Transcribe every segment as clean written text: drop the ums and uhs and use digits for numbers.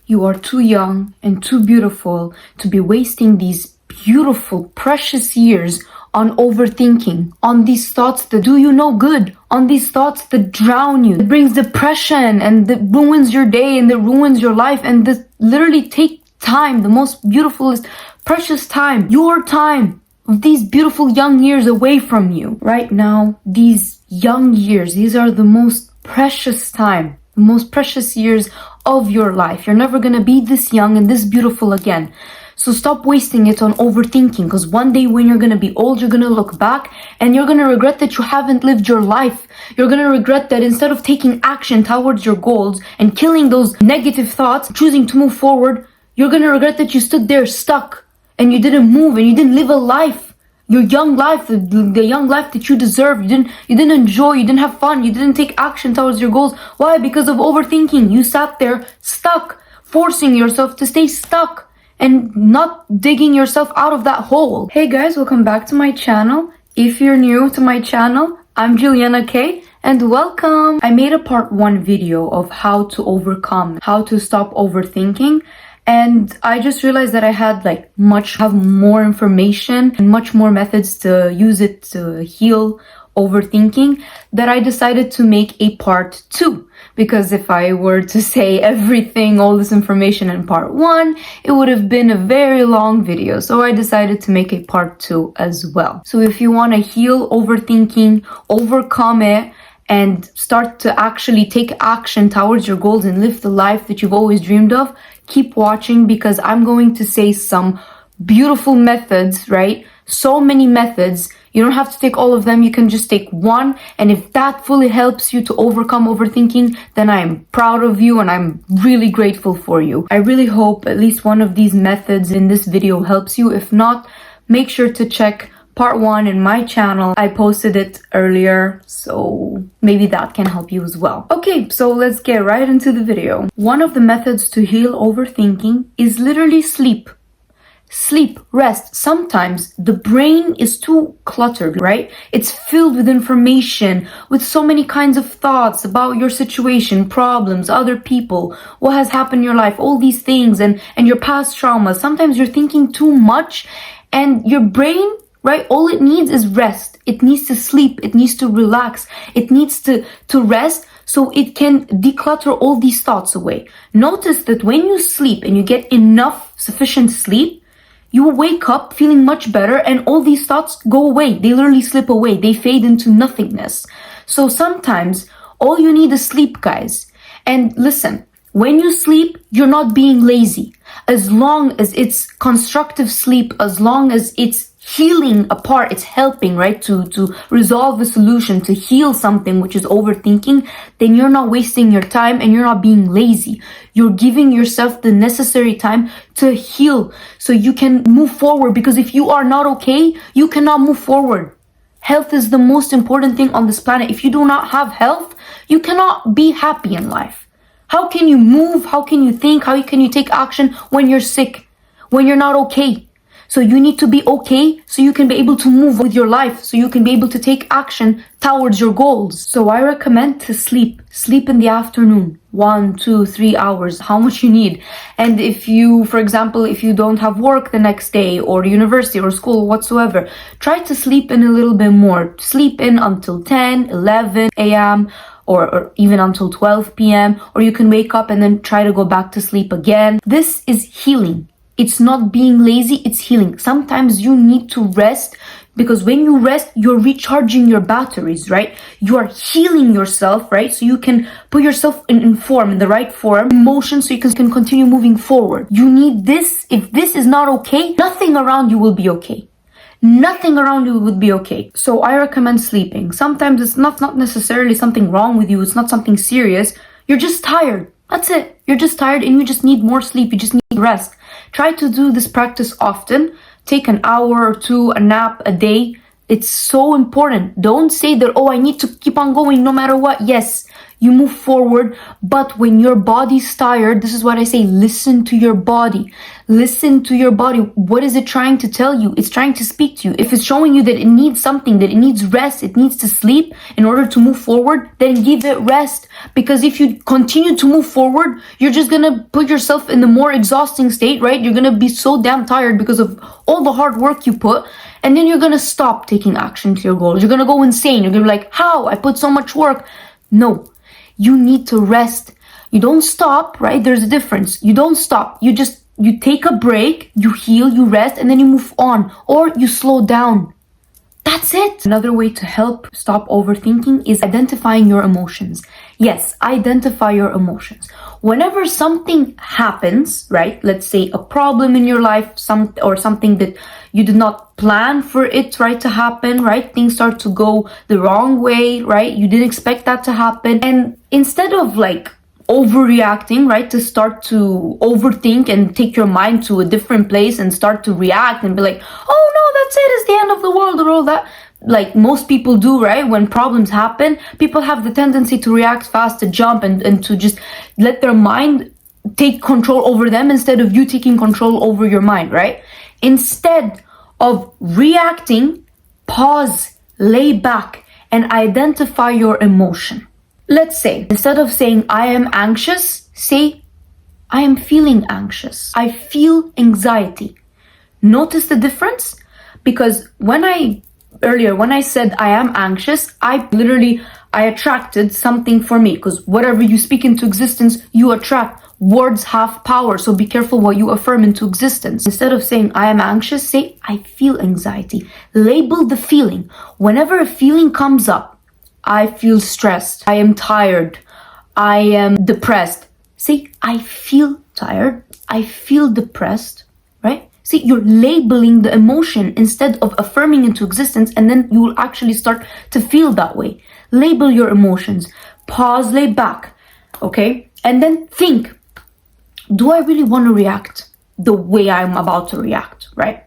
You are too young and too beautiful to be wasting these beautiful, precious years on overthinking, on these thoughts that do you no good, on these thoughts that drown you, that brings depression and that ruins your day and that ruins your life and that literally take time, the most beautiful, precious time, your time, of these beautiful young years away from you. Right now, these young years, these are the most precious time, the most precious years of your life. You're never gonna be this young and this beautiful again. So stop wasting it on overthinking, because one day when you're gonna be old, you're gonna look back and you're gonna regret that you haven't lived your life. You're gonna regret that instead of taking action towards your goals and killing those negative thoughts, choosing to move forward, you're gonna regret that you stood there stuck and you didn't move and you didn't live a life. Your young life, the young life that you deserve. You didn't enjoy, you didn't have fun, you didn't take action towards your goals. Why? Because of overthinking. You sat there stuck, forcing yourself to stay stuck and not digging yourself out of that hole. Hey guys, welcome back to my channel. If you're new to my channel, I'm Juliana K and welcome. I made a part 1 video of how to overcome, how to stop overthinking. And I just realized that I had have more information and much more methods to use it to heal overthinking, that I decided to make a part 2. Because if I were to say everything, all this information in part 1, it would have been a very long video. So I decided to make a part 2 as well. So if you want to heal overthinking, overcome it, and start to actually take action towards your goals and live the life that you've always dreamed of, keep watching, because I'm going to say some beautiful methods, right? So many methods. You don't have to take all of them. You can just take one. And if that fully helps you to overcome overthinking, then I am proud of you and I'm really grateful for you. I really hope at least one of these methods in this video helps you. If not, make sure to check part 1 in my channel. I posted it earlier, so maybe that can help you as well. Okay, so let's get right into the video. One of the methods to heal overthinking is literally sleep. Sleep, rest. Sometimes the brain is too cluttered, right? It's filled with information, with so many kinds of thoughts about your situation, problems, other people, what has happened in your life, all these things, and your past traumas. Sometimes you're thinking too much and your brain, right? All it needs is rest. It needs to sleep. It needs to relax. It needs to rest so it can declutter all these thoughts away. Notice that when you sleep and you get enough sufficient sleep, you will wake up feeling much better and all these thoughts go away. They literally slip away. They fade into nothingness. So sometimes all you need is sleep, guys. And listen, when you sleep, you're not being lazy. As long as it's constructive sleep, as long as it's healing a part, it's helping, right, to resolve a solution, to heal something, which is overthinking, then you're not wasting your time and you're not being lazy. You're giving yourself the necessary time to heal so you can move forward, because if you are not okay, you cannot move forward. Health is the most important thing on this planet. If you do not have health, you cannot be happy in life. How can you move? How can you think? How can you take action when you're sick, when you're not okay? So you need to be okay so you can be able to move with your life, so you can be able to take action towards your goals. So I recommend to sleep. Sleep in the afternoon, 1, 2, 3 hours, how much you need. And if you, for example, if you don't have work the next day or university or school whatsoever, try to sleep in a little bit more. Sleep in until 10, 11 a.m. Or even until 12 p.m. Or you can wake up and then try to go back to sleep again. This is healing. It's not being lazy, it's healing. Sometimes you need to rest, because when you rest, you're recharging your batteries, right? You are healing yourself, right? So you can put yourself in form, in the right form, motion, so you can continue moving forward. You need this. If this is not okay, nothing around you will be okay. Nothing around you would be okay. So I recommend sleeping. Sometimes it's not necessarily something wrong with you. It's not something serious. You're just tired. That's it. You're just tired and you just need more sleep. You just need rest. Try to do this practice often. Take an hour or 2, a nap a day. It's so important. Don't say that, oh, I need to keep on going no matter what. Yes, you move forward. But when your body's tired, this is what I say, listen to your body. Listen to your body. What is it trying to tell you? It's trying to speak to you. If it's showing you that it needs something, that it needs rest, it needs to sleep in order to move forward, then give it rest. Because if you continue to move forward, you're just gonna put yourself in the more exhausting state, right? You're gonna be so damn tired because of all the hard work you put. And then you're gonna stop taking action to your goals. You're gonna go insane. You're gonna be like, how? I put so much work. No, you need to rest. You don't stop, right? There's a difference. You don't stop. You take a break, you heal, you rest, and then you move on, or you slow down. That's it. Another way to help stop overthinking is identifying your emotions. Yes, identify your emotions. Whenever something happens, right? Let's say a problem in your life, something that you did not plan for it, right, to happen, right? Things start to go the wrong way, right? You didn't expect that to happen. And instead of like overreacting, right, to start to overthink and take your mind to a different place and start to react and be like, oh no, that's it, it's the end of the world or all that, like most people do, right? When problems happen, people have the tendency to react fast, to jump and to just let their mind take control over them instead of you taking control over your mind, right? Instead of reacting, pause, lay back, and identify your emotion. Let's say, instead of saying, I am anxious, say, I am feeling anxious. I feel anxiety. Notice the difference? Because when I said I am anxious, I attracted something for me. Because whatever you speak into existence, you attract. Words have power, so be careful what you affirm into existence. Instead of saying I am anxious, say I feel anxiety. Label the feeling. Whenever a feeling comes up, I feel stressed, I am tired, I am depressed. Say, I feel tired, I feel depressed, right? See, you're labeling the emotion instead of affirming into existence, and then you will actually start to feel that way. Label your emotions, pause, lay back, okay? And then think, do I really want to react the way I'm about to react, right?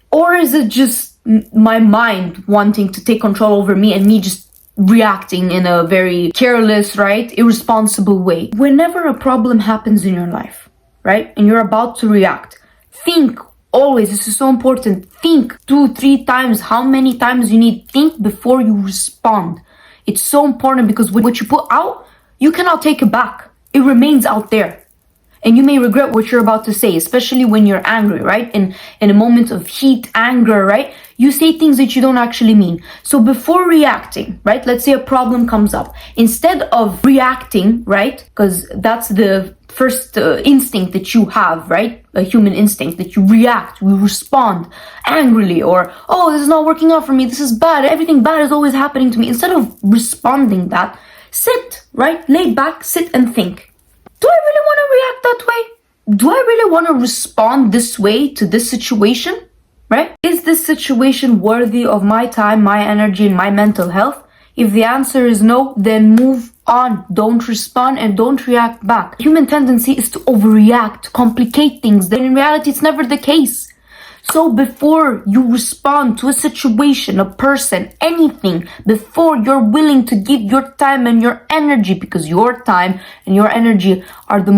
Or is it just my mind wanting to take control over me and me just reacting in a very careless, right, irresponsible way? Whenever a problem happens in your life, right, and you're about to react, think always, this is so important, think 2-3 times, how many times you need, think before you respond. It's so important because what you put out, you cannot take it back. It remains out there. And you may regret what you're about to say, especially when you're angry, right? In a moment of heat, anger, right? You say things that you don't actually mean. So before reacting, right? Let's say a problem comes up. Instead of reacting, right? Because that's the first instinct that you have, right? A human instinct that you react, you respond angrily, or, oh, this is not working out for me. This is bad. Everything bad is always happening to me. Instead of responding that, sit, right? Lay back, sit and think. Do I really want to react that way? Do I really want to respond this way to this situation, right? Is this situation worthy of my time, my energy, and my mental health? If the answer is no, then move on. Don't respond and don't react back. Human tendency is to overreact, complicate things. Then in reality, it's never the case. So before you respond to a situation, a person, anything, before you're willing to give your time and your energy, because your time and your energy are the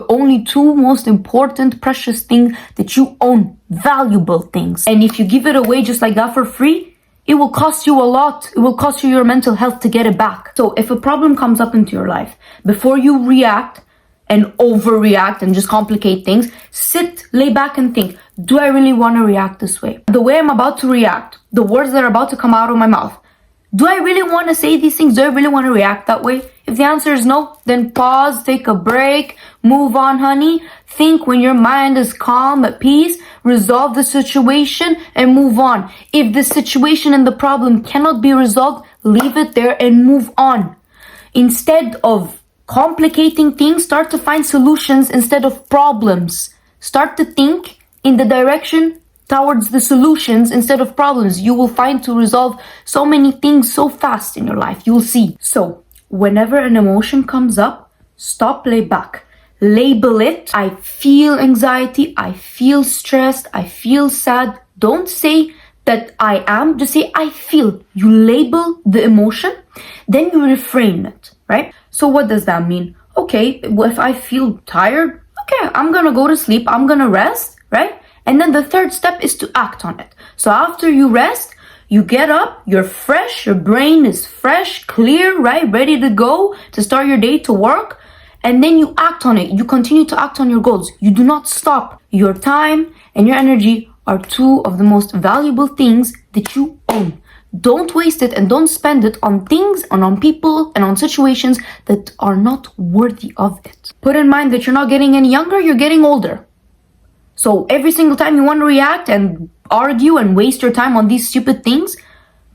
only two most important, precious things that you own, valuable things. And if you give it away just like that for free, it will cost you a lot. It will cost you your mental health to get it back. So if a problem comes up into your life, before you react and overreact and just complicate things, sit, lay back and think, do I really want to react this way? The way I'm about to react, the words that are about to come out of my mouth, do I really want to say these things? Do I really want to react that way? If the answer is no, then pause, take a break, move on, honey. Think when your mind is calm, at peace, resolve the situation and move on. If the situation and the problem cannot be resolved, leave it there and move on. Instead of complicating things, start to find solutions instead of problems. Start to think in the direction towards the solutions instead of problems. You will find to resolve so many things so fast in your life. You'll see. So whenever an emotion comes up, stop, lay back. Label it. I feel anxiety. I feel stressed. I feel sad. Don't say that I am, just say I feel. You label the emotion, then you reframe it, right? So what does that mean? Okay, well, if I feel tired, okay, I'm gonna go to sleep, I'm gonna rest, right? And then the third step is to act on it. So after you rest, you get up, you're fresh, your brain is fresh, clear, right? Ready to go to start your day, to work. And then you act on it. You continue to act on your goals. You do not stop. Your time and your energy are two of the most valuable things that you own. Don't waste it and don't spend it on things and on people and on situations that are not worthy of it. Put in mind that you're not getting any younger, you're getting older. So every single time you want to react and argue and waste your time on these stupid things,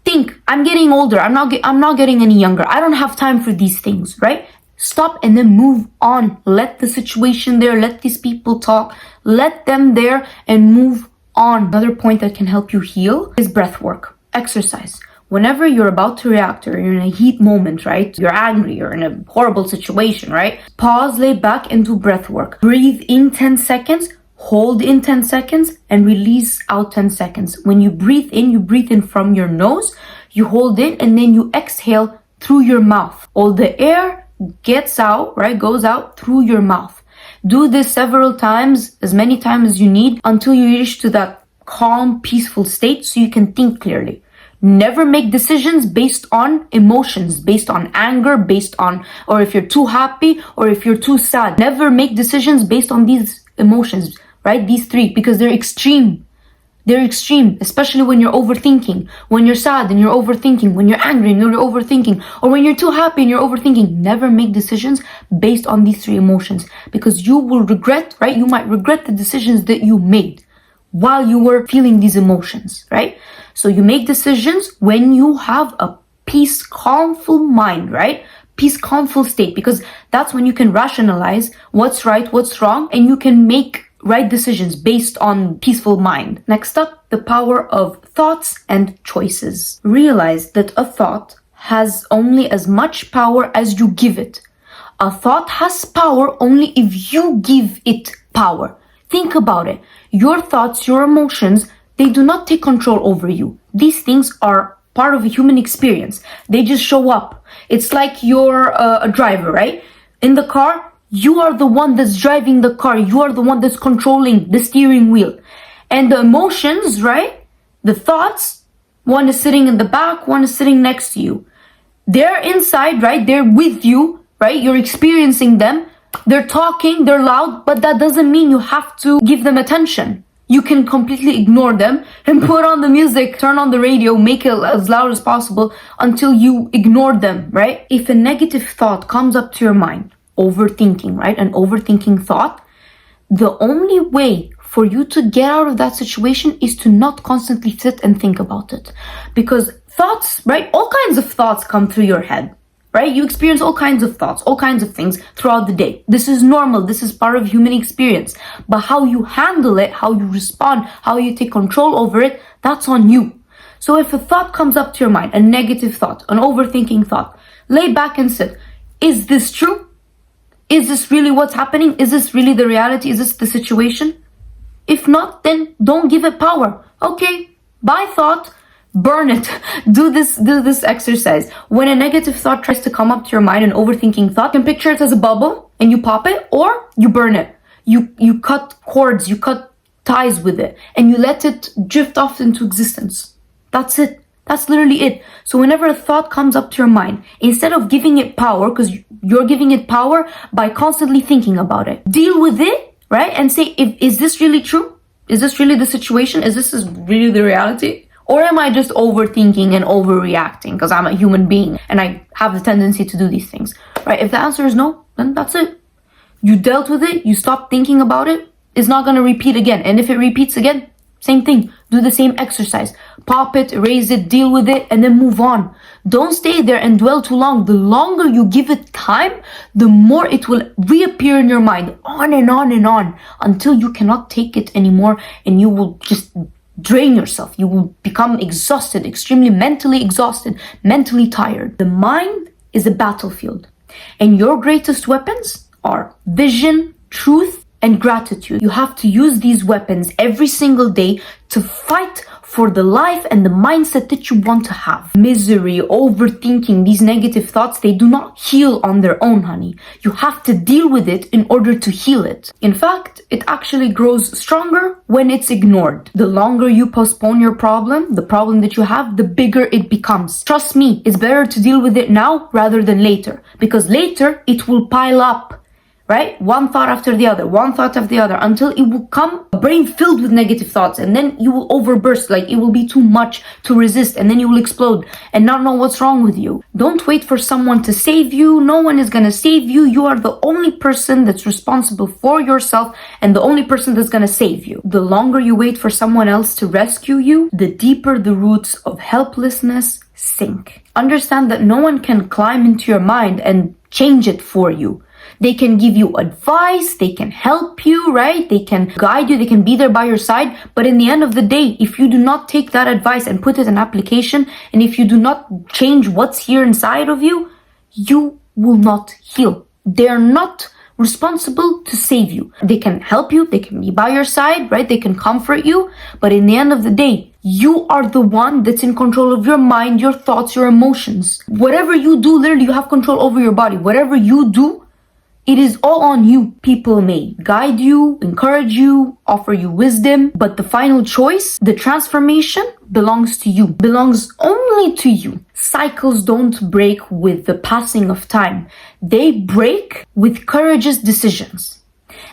think, I'm getting older. I'm not getting any younger. I don't have time for these things, right? Stop and then move on. Let the situation there, let these people talk, let them there and move on. Another point that can help you heal is breath work, exercise. Whenever you're about to react or you're in a heat moment, right? You're angry, you're in a horrible situation, right? Pause, lay back and do breath work. Breathe in 10 seconds, hold in 10 seconds and release out 10 seconds. When you breathe in from your nose, you hold in and then you exhale through your mouth. All the air gets out, right? Goes out through your mouth. Do this several times, as many times as you need until you reach to that calm, peaceful state so you can think clearly. Never make decisions based on emotions, based on anger, based on, or if you're too happy or if you're too sad. Never make decisions based on these emotions, right? These three, because they're extreme. They're extreme, especially when you're overthinking, when you're sad and you're overthinking, when you're angry and you're overthinking, or when you're too happy and you're overthinking. Never make decisions based on these three emotions because you will regret, right? You might regret the decisions that you made while you were feeling these emotions, right? So you make decisions when you have a peace, calmful mind, right? Peace, calmful state, because that's when you can rationalize what's right, what's wrong, and you can make right decisions based on peaceful mind. Next up, the power of thoughts and choices. Realize that a thought has only as much power as you give it. A thought has power only if you give it power. Think about it. Your thoughts, your emotions, they do not take control over you. These things are part of a human experience. They just show up. It's like you're a driver, right? In the car, you are the one that's driving the car. You are the one that's controlling the steering wheel. And the emotions, right? The thoughts, one is sitting in the back, one is sitting next to you. They're inside, right? They're with you, right? You're experiencing them. They're talking, they're loud, but that doesn't mean you have to give them attention. You can completely ignore them and put on the music, turn on the radio, make it as loud as possible until you ignore them, right? If a negative thought comes up to your mind, overthinking, right? An overthinking thought, the only way for you to get out of that situation is to not constantly sit and think about it. Because thoughts, right? All kinds of thoughts come through your head, right? You experience all kinds of thoughts, all kinds of things throughout the day. This is normal. This is part of human experience. But how you handle it, how you respond, how you take control over it, that's on you. So if a thought comes up to your mind, a negative thought, an overthinking thought, lay back and sit. Is this true? Is this really what's happening? Is this really the reality? Is this the situation? If not, then don't give it power. Okay, by thought, burn it. Do this exercise. When a negative thought tries to come up to your mind, an overthinking thought, you can picture it as a bubble and you pop it, or you burn it. You cut cords, you cut ties with it, and you let it drift off into existence. That's it. That's literally it. So whenever a thought comes up to your mind, instead of giving it power, because you're giving it power by constantly thinking about it, deal with it, right? And say, is this really true? Is this really the situation? Is this really the reality? Or am I just overthinking and overreacting because I'm a human being and I have the tendency to do these things, right? If the answer is no, then that's it. You dealt with it. You stopped thinking about it. It's not going to repeat again. And if it repeats again, same thing. Do the same exercise. Pop it, erase it, deal with it, and then move on. Don't stay there and dwell too long. The longer you give it time, the more it will reappear in your mind, on and on and on, until you cannot take it anymore and you will just drain yourself. You will become exhausted, extremely mentally exhausted, mentally tired. The mind is a battlefield, and your greatest weapons are vision, truth, and gratitude. You have to use these weapons every single day to fight for the life and the mindset that you want to have. Misery, overthinking, these negative thoughts, they do not heal on their own, honey. You have to deal with it in order to heal it. In fact, it actually grows stronger when it's ignored. The longer you postpone your problem, the problem that you have, the bigger it becomes. Trust me, it's better to deal with it now rather than later, because later it will pile up. Right? One thought after the other, one thought after the other, until it will come a brain filled with negative thoughts, and then you will overburst, like it will be too much to resist, and then you will explode and not know what's wrong with you. Don't wait for someone to save you. No one is gonna save you. You are the only person that's responsible for yourself and the only person that's gonna save you. The longer you wait for someone else to rescue you, the deeper the roots of helplessness sink. Understand that no one can climb into your mind and change it for you. They can give you advice, they can help you, right? They can guide you, they can be there by your side. But in the end of the day, if you do not take that advice and put it in application, and if you do not change what's here inside of you, you will not heal. They're not responsible to save you. They can help you, they can be by your side, right? They can comfort you. But in the end of the day, you are the one that's in control of your mind, your thoughts, your emotions. Whatever you do, literally, you have control over your body. Whatever you do, it is all on you. People may guide you, encourage you, offer you wisdom, but the final choice, the transformation, belongs to you, belongs only to you. Cycles don't break with the passing of time. They break with courageous decisions.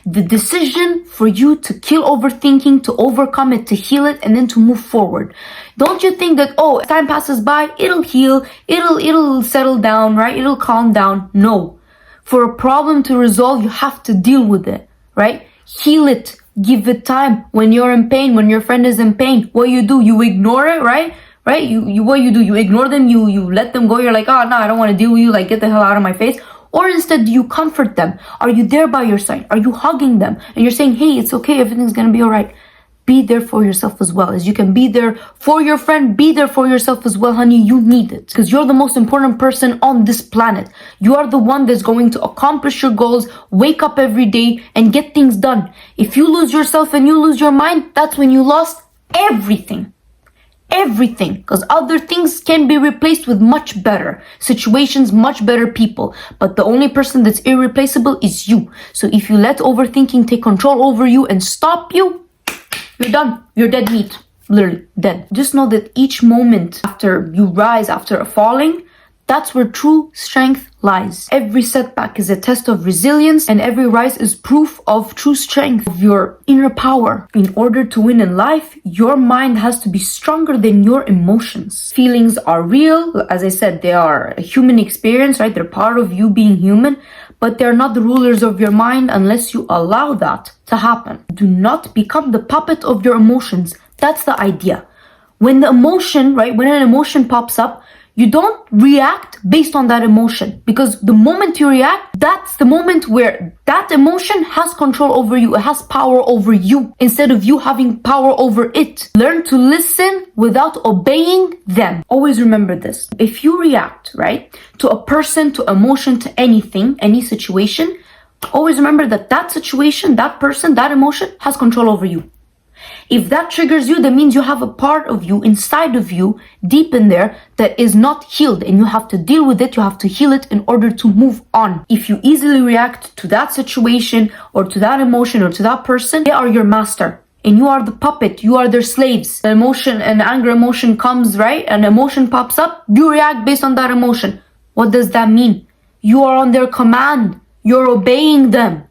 The decision for you to kill overthinking, to overcome it, to heal it, and then to move forward. Don't you think that, oh, as time passes by, it'll heal, it'll settle down, right? It'll calm down. No. For a problem to resolve, you have to deal with it, right? Heal it. Give it time. When you're in pain, when your friend is in pain, what do? You ignore it, right? Right? What do? You ignore them. You let them go. You're like, oh, no, I don't want to deal with you. Like, get the hell out of my face. Or instead, do you comfort them? Are you there by your side? Are you hugging them? And you're saying, hey, it's okay. Everything's going to be all right. Be there for yourself as well. As you can be there for your friend, be there for yourself as well, honey. You need it, because you're the most important person on this planet. You are the one that's going to accomplish your goals, wake up every day and get things done. If you lose yourself and you lose your mind, that's when you lost everything. Everything, because other things can be replaced with much better situations, much better people. But the only person that's irreplaceable is you. So if you let overthinking take control over you and stop you, you're done. You're dead meat. Literally dead. Just know that each moment after you rise, after a falling, that's where true strength lies. Every setback is a test of resilience, and every rise is proof of true strength, of your inner power. In order to win in life, your mind has to be stronger than your emotions. Feelings are real. As I said, they are a human experience, right? They're part of you being human, but they're not the rulers of your mind unless you allow that to happen. Do not become the puppet of your emotions. That's the idea. When the emotion, right, when an emotion pops up, you don't react based on that emotion, because the moment you react, that's the moment where that emotion has control over you. It has power over you instead of you having power over it. Learn to listen without obeying them. Always remember this. If you react, right, to a person, to emotion, to anything, any situation, always remember that that situation, that person, that emotion has control over you. If that triggers you, that means you have a part of you, inside of you, deep in there, that is not healed, and you have to deal with it, you have to heal it in order to move on. If you easily react to that situation or to that emotion or to that person, they are your master and you are the puppet, you are their slaves. The emotion, and anger emotion comes, right? An emotion pops up, you react based on that emotion. What does that mean? You are on their command. You're obeying them.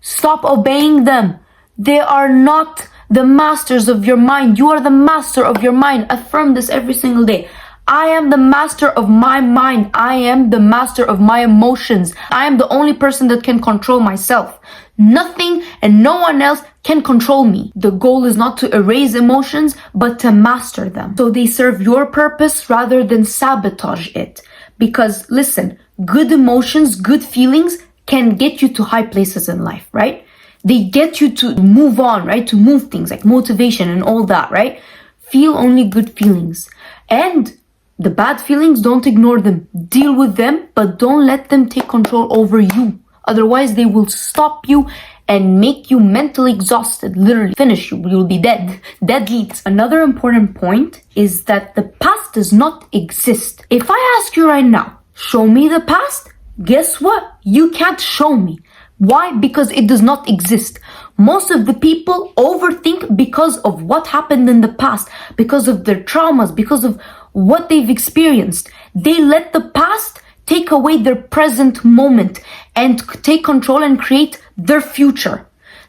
Stop obeying them. They are not the masters of your mind. You are the master of your mind. Affirm this every single day. I am the master of my mind. I am the master of my emotions. I am the only person that can control myself. Nothing and no one else can control me. The goal is not to erase emotions, but to master them, so they serve your purpose rather than sabotage it. Because listen, good emotions, good feelings can get you to high places in life, right? They get you to move on, right? To move things like motivation and all that, right? Feel only good feelings. And the bad feelings, don't ignore them. Deal with them, but don't let them take control over you. Otherwise, they will stop you and make you mentally exhausted, literally finish you. You'll be dead. Dead heat. Another important point is that the past does not exist. If I ask you right now, show me the past, guess what? You can't show me. Why? Because it does not exist. Most of the people overthink because of what happened in the past, because of their traumas, because of what they've experienced. They let the past take away their present moment and take control and create their future.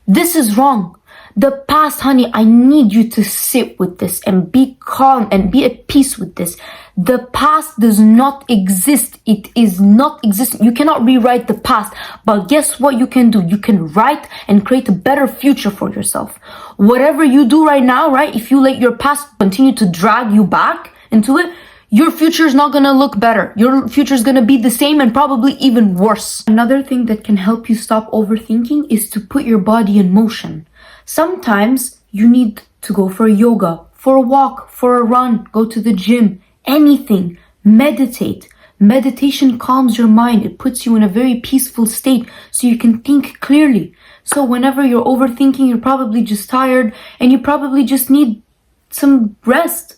This is wrong. The past, honey, I need you to sit with this and be calm and be at peace with this. The past does not exist. It is not existent. You cannot rewrite the past. But guess what you can do? You can write and create a better future for yourself. Whatever you do right now, right? If you let your past continue to drag you back into it, your future is not going to look better. Your future is going to be the same and probably even worse. Another thing that can help you stop overthinking is to put your body in motion. Sometimes you need to go for yoga, for a walk, for a run, go to the gym, anything. Meditate. Meditation calms your mind. It puts you in a very peaceful state so you can think clearly. So whenever you're overthinking, you're probably just tired and you probably just need some rest.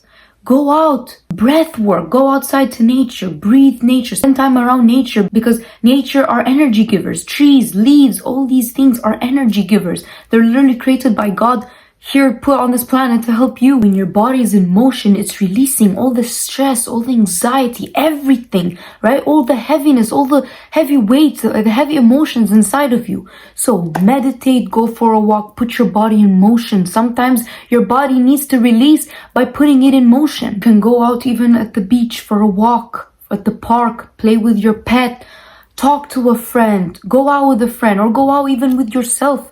Go out, breath work, go outside to nature, breathe nature, spend time around nature because nature are energy givers. Trees, leaves, all these things are energy givers. They're literally created by God here put on this planet to help you. When your body is in motion, it's releasing all the stress, all the anxiety, everything, right? All the heaviness, all the heavy weights, the heavy emotions inside of you. So meditate, go for a walk, put your body in motion. Sometimes your body needs to release by putting it in motion. You can go out even at the beach for a walk, at the park, play with your pet, talk to a friend, go out with a friend, or go out even with yourself.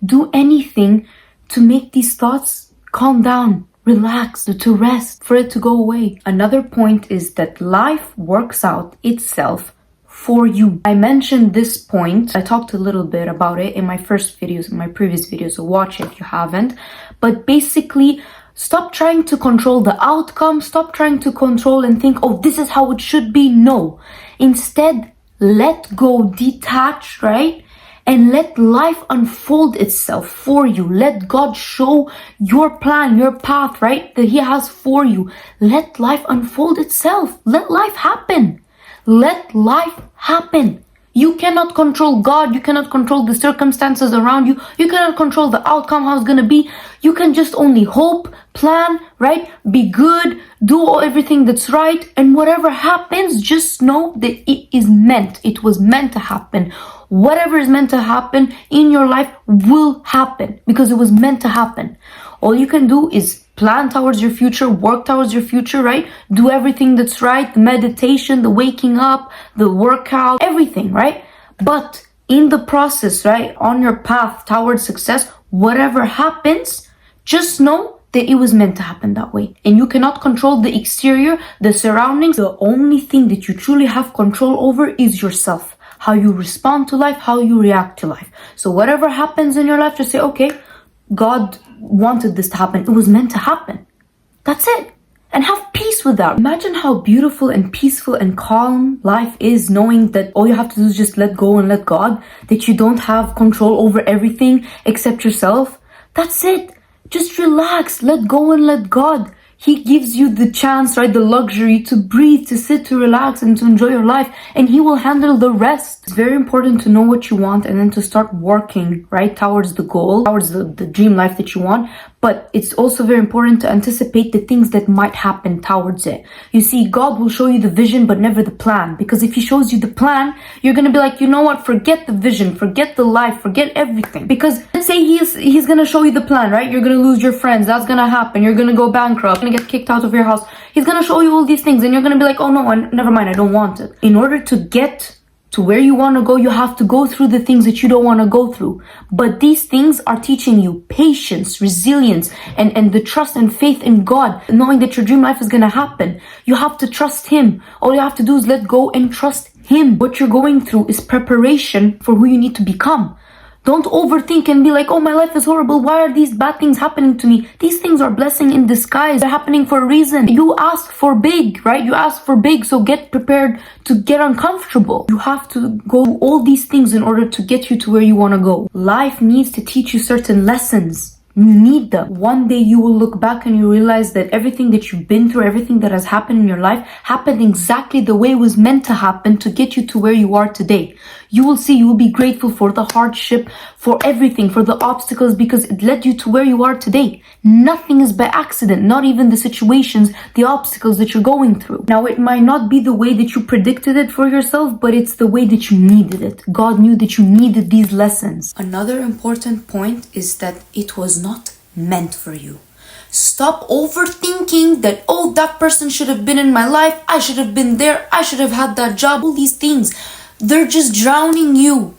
Do anything to make these thoughts calm down, relax, to rest, for it to go away. Another point is that life works out itself for you. I mentioned this point. I talked a little bit about it in my first videos, in my previous videos, so watch it if you haven't. But basically, stop trying to control the outcome. Stop trying to control and think, oh, this is how it should be. No. Instead, let go, detach, right? And let life unfold itself for you. Let God show your plan, your path, right? That He has for you. Let life unfold itself. Let life happen. Let life happen. You cannot control God. You cannot control the circumstances around you. You cannot control the outcome, how it's going to be. You can just only hope, plan, right? Be good, do everything that's right. And whatever happens, just know that it is meant. It was meant to happen. Whatever is meant to happen in your life will happen because it was meant to happen. All you can do is plan towards your future, work towards your future, right? Do everything that's right, the meditation, the waking up, the workout, everything, right? But in the process, right, on your path towards success, whatever happens, just know that it was meant to happen that way. And you cannot control the exterior, the surroundings. The only thing that you truly have control over is yourself. How you respond to life, how you react to life. So whatever happens in your life, just say, okay, God wanted this to happen. It was meant to happen. That's it. And have peace with that. Imagine how beautiful and peaceful and calm life is, knowing that all you have to do is just let go and let God, that you don't have control over everything except yourself. That's it. Just relax, let go and let God. He gives you the chance, right, the luxury to breathe, to sit, to relax, and to enjoy your life. And He will handle the rest. It's very important to know what you want and then to start working, right, towards the goal, towards the dream life that you want. But it's also very important to anticipate the things that might happen towards it. You see, God will show you the vision, but never the plan. Because if He shows you the plan, you're going to be like, you know what, forget the vision, forget the life, forget everything. Because let's say He's going to show you the plan, right? You're going to lose your friends. That's going to happen. You're going to go bankrupt. You're going to get kicked out of your house. He's going to show you all these things and you're going to be like, oh no, never mind, I don't want it. In order to get to where you want to go, you have to go through the things that you don't want to go through. But these things are teaching you patience, resilience, and the trust and faith in God, knowing that your dream life is going to happen. You have to trust Him. All you have to do is let go and trust Him. What you're going through is preparation for who you need to become. Don't overthink and be like, oh, my life is horrible. Why are these bad things happening to me? These things are blessing in disguise. They're happening for a reason. You ask for big, right? You ask for big, so get prepared to get uncomfortable. You have to go all these things in order to get you to where you want to go. Life needs to teach you certain lessons. You need them. One day you will look back and you realize that everything that you've been through, everything that has happened in your life happened exactly the way it was meant to happen to get you to where you are today. You will see, you will be grateful for the hardship, for everything, for the obstacles, because it led you to where you are today. Nothing is by accident, not even the situations, the obstacles that you're going through. Now, it might not be the way that you predicted it for yourself, but it's the way that you needed it. God knew that you needed these lessons. Another important point is that it was not meant for you. Stop overthinking that, oh, that person should have been in my life, I should have been there, I should have had that job. All these things, they're just drowning you.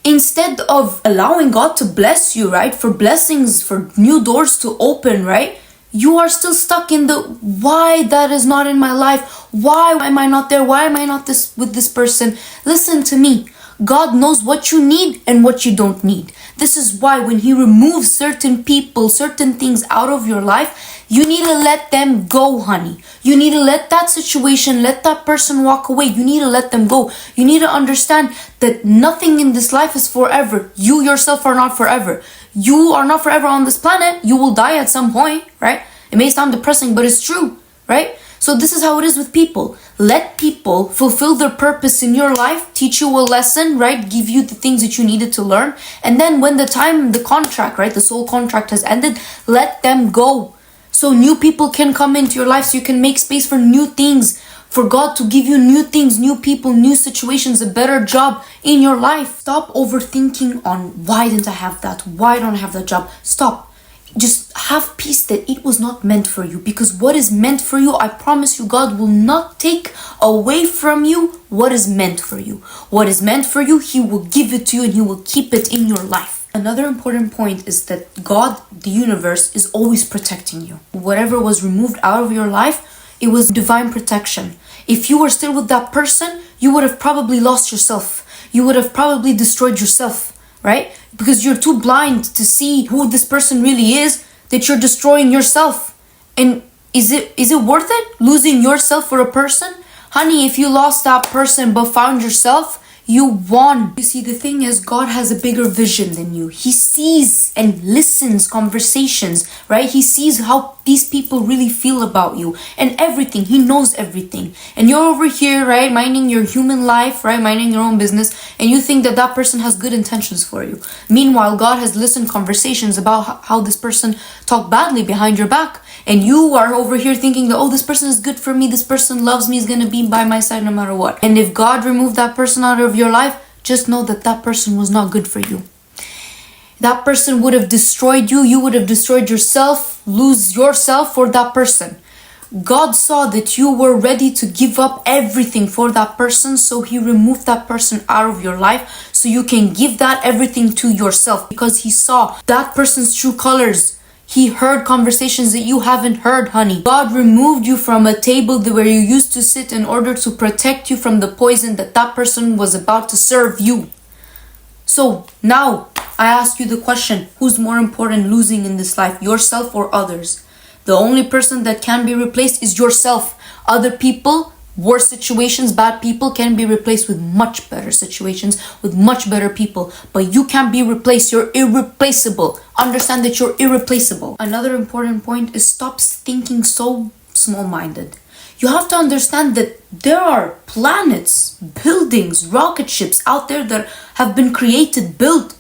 Instead of allowing God to bless you, right, for blessings, for new doors to open, right, you are still stuck in the why that is not in my life, why am I not there, why am I not this with this person. Listen to me. God knows what you need and what you don't need. This is why when He removes certain people, certain things out of your life, you need to let them go, honey. You need to let that situation, let that person walk away. You need to let them go. You need to understand that nothing in this life is forever. You yourself are not forever. You are not forever on this planet. You will die at some point, right? It may sound depressing, but it's true, right? So this is how it is with people. Let people fulfill their purpose in your life, teach you a lesson, right? Give you the things that you needed to learn. And then when the time, the contract, right? The soul contract has ended, let them go. So new people can come into your life, so you can make space for new things, for God to give you new things, new people, new situations, a better job in your life. Stop overthinking on why didn't I have that? Why don't I have that job? Stop. Just have peace that it was not meant for you, because what is meant for you, I promise you, God will not take away from you what is meant for you. What is meant for you, He will give it to you and He will keep it in your life. Another important point is that God, the universe, is always protecting you. Whatever was removed out of your life, it was divine protection. If you were still with that person, you would have probably lost yourself. You would have probably destroyed yourself, right? Because you're too blind to see who this person really is, that you're destroying yourself. And is it worth it, losing yourself for a person? Honey, if you lost that person but found yourself, you won. You see, the thing is, God has a bigger vision than you. He sees and listens conversations, right? He sees how these people really feel about you and everything. He knows everything. And you're over here, right, minding your human life, right, minding your own business, and you think that that person has good intentions for you. Meanwhile, God has listened conversations about how this person talked badly behind your back. And you are over here thinking that, oh, this person is good for me, this person loves me, is going to be by my side no matter what. And if God removed that person out of your life, just know that that person was not good for you. That person would have destroyed you. You would have destroyed yourself, lose yourself for that person. God saw that you were ready to give up everything for that person, so He removed that person out of your life so you can give that everything to yourself, because He saw that person's true colors. He heard conversations that you haven't heard, honey. God removed you from a table where you used to sit in order to protect you from the poison that that person was about to serve you. So now I ask you the question, who's more important losing in this life, yourself or others? The only person that can be replaced is yourself. Other people, worse situations, bad people can be replaced with much better situations, with much better people. But you can't be replaced. You're irreplaceable. Understand that you're irreplaceable. Another important point is stop thinking so small-minded. You have to understand that there are planets, buildings, rocket ships out there that have been created, built.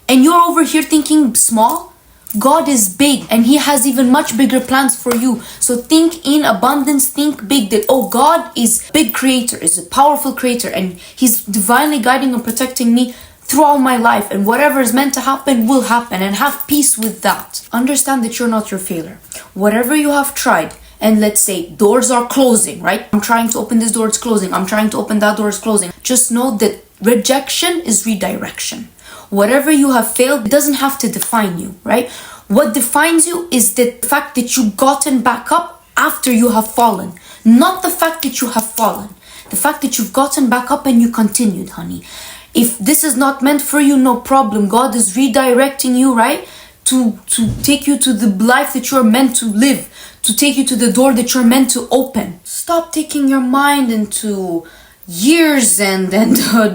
And you're over here thinking small. God is big and He has even much bigger plans for you. So think in abundance, think big, that, oh, God is a big creator, is a powerful creator, and He's divinely guiding and protecting me throughout my life, and whatever is meant to happen will happen, and have peace with that. Understand that you're not your failure. Whatever you have tried, and let's say doors are closing, right? I'm trying to open this door, it's closing. I'm trying to open that door, it's closing. Just know that rejection is redirection. Whatever you have failed, it doesn't have to define you, right? What defines you is the fact that you've gotten back up after you have fallen. Not the fact that you have fallen. The fact that you've gotten back up and you continued, honey. If this is not meant for you, no problem. God is redirecting you, right? To take you to the life that you're meant to live, to take you to the door that you're meant to open. Stop taking your mind into years and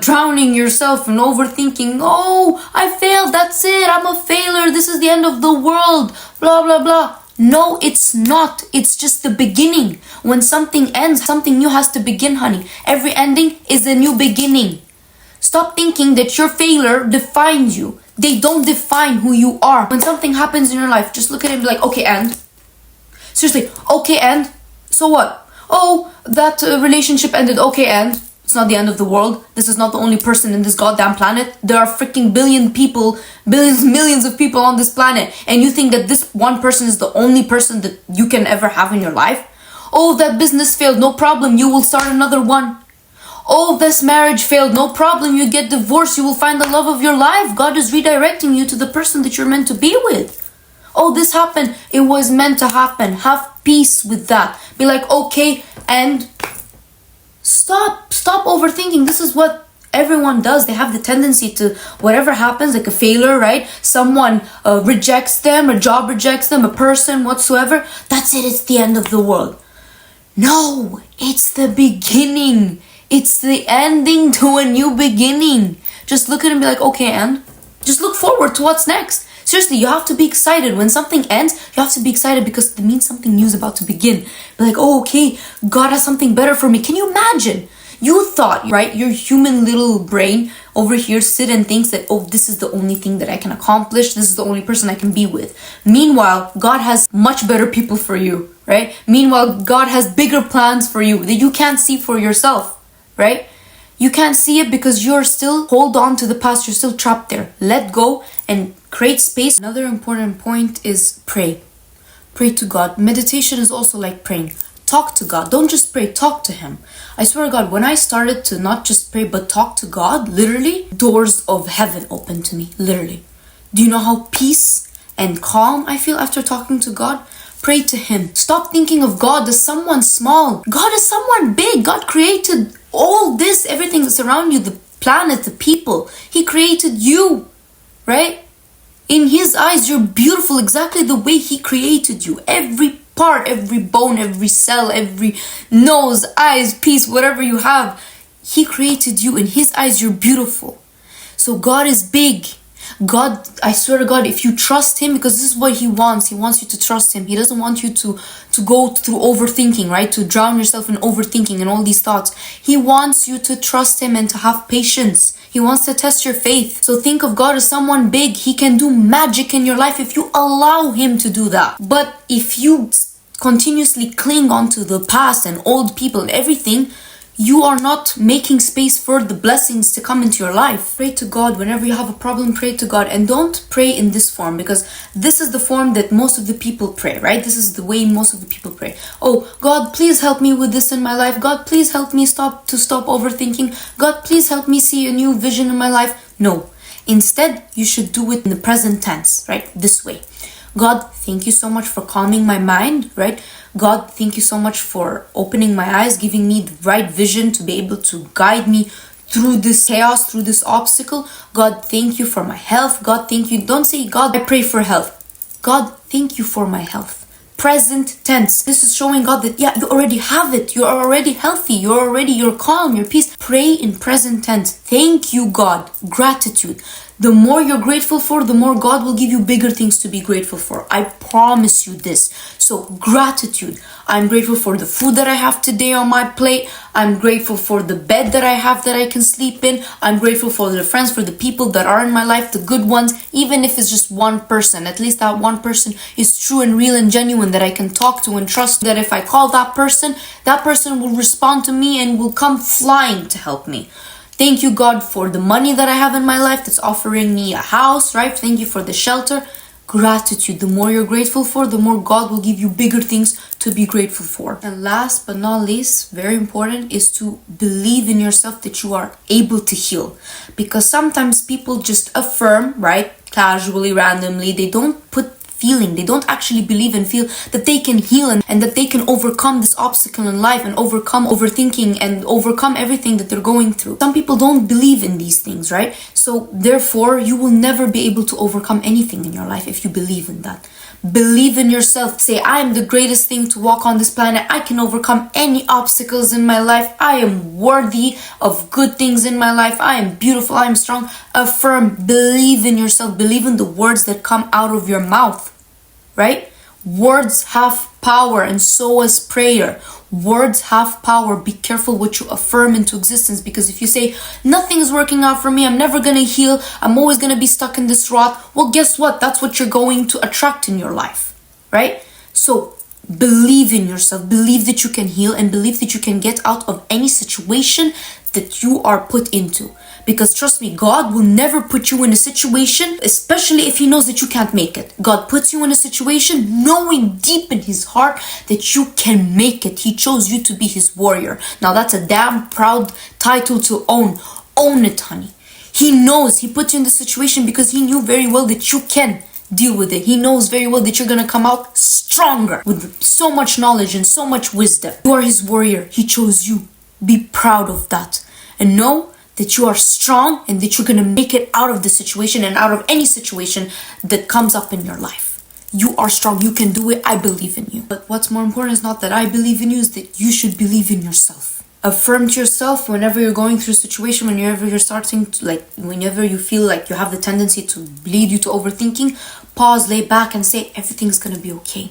drowning yourself in overthinking. Oh, I failed, that's it, I'm a failure, this is the end of the world, blah blah blah. No, it's not. It's just the beginning. When something ends, something new has to begin, honey. Every ending is a new beginning. Stop thinking that your failure defines you. They don't define who you are. When something happens in your life, just look at it and be like, okay, and? Seriously, okay, and? So what? Oh, that relationship ended, okay, and? It's not the end of the world. This is not the only person in this goddamn planet. There are freaking millions of people on this planet. And you think that this one person is the only person that you can ever have in your life? Oh, that business failed, no problem, you will start another one. Oh, this marriage failed, no problem, you get divorced, you will find the love of your life. God is redirecting you to the person that you're meant to be with. Oh, this happened, it was meant to happen. Have peace with that. Be like, okay, and stop overthinking. This is what everyone does. They have the tendency to, whatever happens, like a failure, right? Someone rejects them, a job rejects them, a person, whatsoever. That's it, it's the end of the world. No, it's the beginning. It's the ending to a new beginning. Just look at it and be like, okay, and? Just look forward to what's next. Seriously, you have to be excited. When something ends, you have to be excited because it means something new is about to begin. Be like, oh, okay, God has something better for me. Can you imagine? You thought, right, your human little brain over here sit and thinks that, oh, this is the only thing that I can accomplish. This is the only person I can be with. Meanwhile, God has much better people for you, right? Meanwhile, God has bigger plans for you that you can't see for yourself, right? You can't see it because you're still hold on to the past. You're still trapped there. Let go and create space. Another important point is pray. Pray to God. Meditation is also like praying. Talk to God. Don't just pray, talk to Him. I swear to God, when I started to not just pray but talk to God, literally, doors of heaven opened to me. Literally. Do you know how peace and calm I feel after talking to God? Pray to Him. Stop thinking of God as someone small. God is someone big. God created all this, everything that's around you, the planet, the people. He created you, right? In His eyes, you're beautiful exactly the way He created you. Every part, every bone, every cell, every nose, eyes, piece, whatever you have, He created you. In His eyes, you're beautiful. So God is big. God, I swear to God, if you trust Him, because this is what He wants you to trust Him. He doesn't want you to go through overthinking, right? To drown yourself in overthinking and all these thoughts. He wants you to trust Him and to have patience. He wants to test your faith. So think of God as someone big. He can do magic in your life if you allow Him to do that. But if you continuously cling on to the past and old people and everything, you are not making space for the blessings to come into your life. Pray to God. Whenever you have a problem, pray to God. And don't pray in this form, because this is the form that most of the people pray, right? This is the way most of the people pray. Oh, God, please help me with this in my life. God, please help me stop overthinking. God, please help me see a new vision in my life. No. Instead, you should do it in the present tense, right? This way. God, thank you so much for calming my mind, right? God, thank you so much for opening my eyes, giving me the right vision to be able to guide me through this chaos, through this obstacle. God, thank you for my health. God, thank you. Don't say, God, I pray for health. God, thank you for my health. Present tense. This is showing God that, yeah, you already have it. You're already healthy. You're calm, you're peace. Pray in present tense. Thank you, God. Gratitude. The more you're grateful for, the more God will give you bigger things to be grateful for. I promise you this. So gratitude. I'm grateful for the food that I have today on my plate. I'm grateful for the bed that I have that I can sleep in. I'm grateful for the friends, for the people that are in my life, the good ones. Even if it's just one person, at least that one person is true and real and genuine that I can talk to and trust, that if I call that person will respond to me and will come flying to help me. Thank you, God, for the money that I have in my life that's offering me a house, right? Thank you for the shelter. Gratitude. The more you're grateful for, the more God will give you bigger things to be grateful for. And last but not least, very important, is to believe in yourself that you are able to heal. Because sometimes people just affirm, right? Casually, randomly. They don't put feeling. They don't actually believe and feel that they can heal and that they can overcome this obstacle in life and overcome overthinking and overcome everything that they're going through. Some people don't believe in these things, right? So therefore, you will never be able to overcome anything in your life if you believe in that. Believe in yourself. Say, I am the greatest thing to walk on this planet. I can overcome any obstacles in my life. I am worthy of good things in my life. I am beautiful. I am strong. Affirm. Believe in yourself. Believe in the words that come out of your mouth, right? Words have power, and so has prayer. Words have power. Be careful what you affirm into existence, because if you say, nothing is working out for me, I'm never gonna heal, I'm always gonna be stuck in this rut, well, guess what? That's what you're going to attract in your life, right? So believe in yourself, believe that you can heal, and believe that you can get out of any situation that you are put into. Because trust me, God will never put you in a situation, especially if He knows that you can't make it. God puts you in a situation knowing deep in His heart that you can make it. He chose you to be His warrior. Now that's a damn proud title to own. Own it, honey. He knows. He put you in the situation because He knew very well that you can deal with it. He knows very well that you're gonna come out stronger with so much knowledge and so much wisdom. You are His warrior. He chose you. Be proud of that. And know that you are strong and that you're going to make it out of the situation and out of any situation that comes up in your life. You are strong. You can do it. I believe in you. But what's more important is not that I believe in you, is that you should believe in yourself. Affirm to yourself whenever you're going through a situation, whenever you're starting to, whenever you feel like you have the tendency to lead you to overthinking, pause, lay back and say, everything's going to be okay.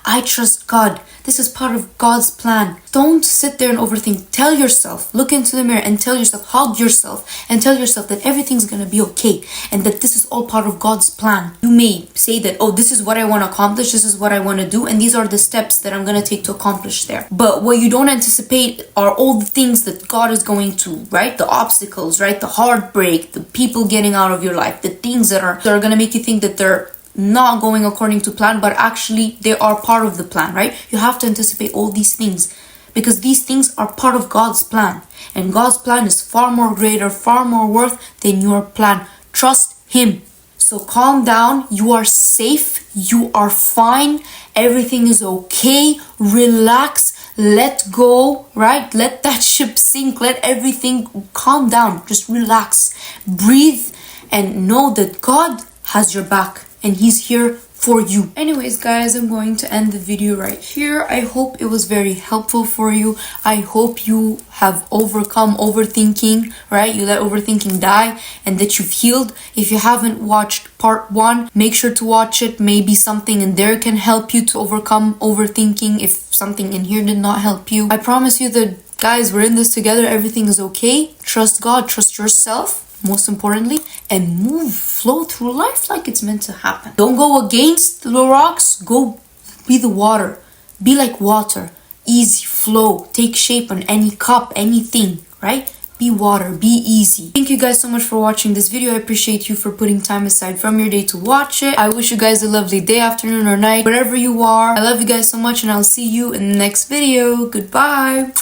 I trust God. This is part of God's plan. Don't sit there and overthink. Tell yourself, look into the mirror and tell yourself, hug yourself and tell yourself that everything's gonna be okay and that this is all part of God's plan. You may say that, oh, this is what I want to accomplish, this is what I want to do, and these are the steps that I'm gonna take to accomplish there. But what you don't anticipate are all the things that God is going to, right? The obstacles, right? The heartbreak, the people getting out of your life, the things that are gonna make you think that they're not going according to plan, but actually they are part of the plan, right? You have to anticipate all these things because these things are part of God's plan, and God's plan is far more greater, far more worth than your plan. Trust Him. So calm down. You are safe. You are fine. Everything is okay. Relax. Let go, right? Let that ship sink. Let everything calm down. Just relax. Breathe and know that God has your back. And He's here for you. Anyways, guys, I'm going to end the video right here. I hope it was very helpful for you. I hope you have overcome overthinking, right? You let overthinking die and that you've healed. If you haven't watched part 1, make sure to watch it. Maybe something in there can help you to overcome overthinking if something in here did not help you. I promise you that, guys, we're in this together. Everything is okay. Trust God, trust yourself, most importantly, and flow through life like it's meant to happen. Don't go against the rocks. Go be the water. Be like water. Easy, flow, take shape on any cup, anything, right? Be water, be easy. Thank you guys so much for watching this video. I appreciate you for putting time aside from your day to watch it. I wish you guys a lovely day, afternoon, or night, wherever you are. I love you guys so much, and I'll see you in the next video. Goodbye.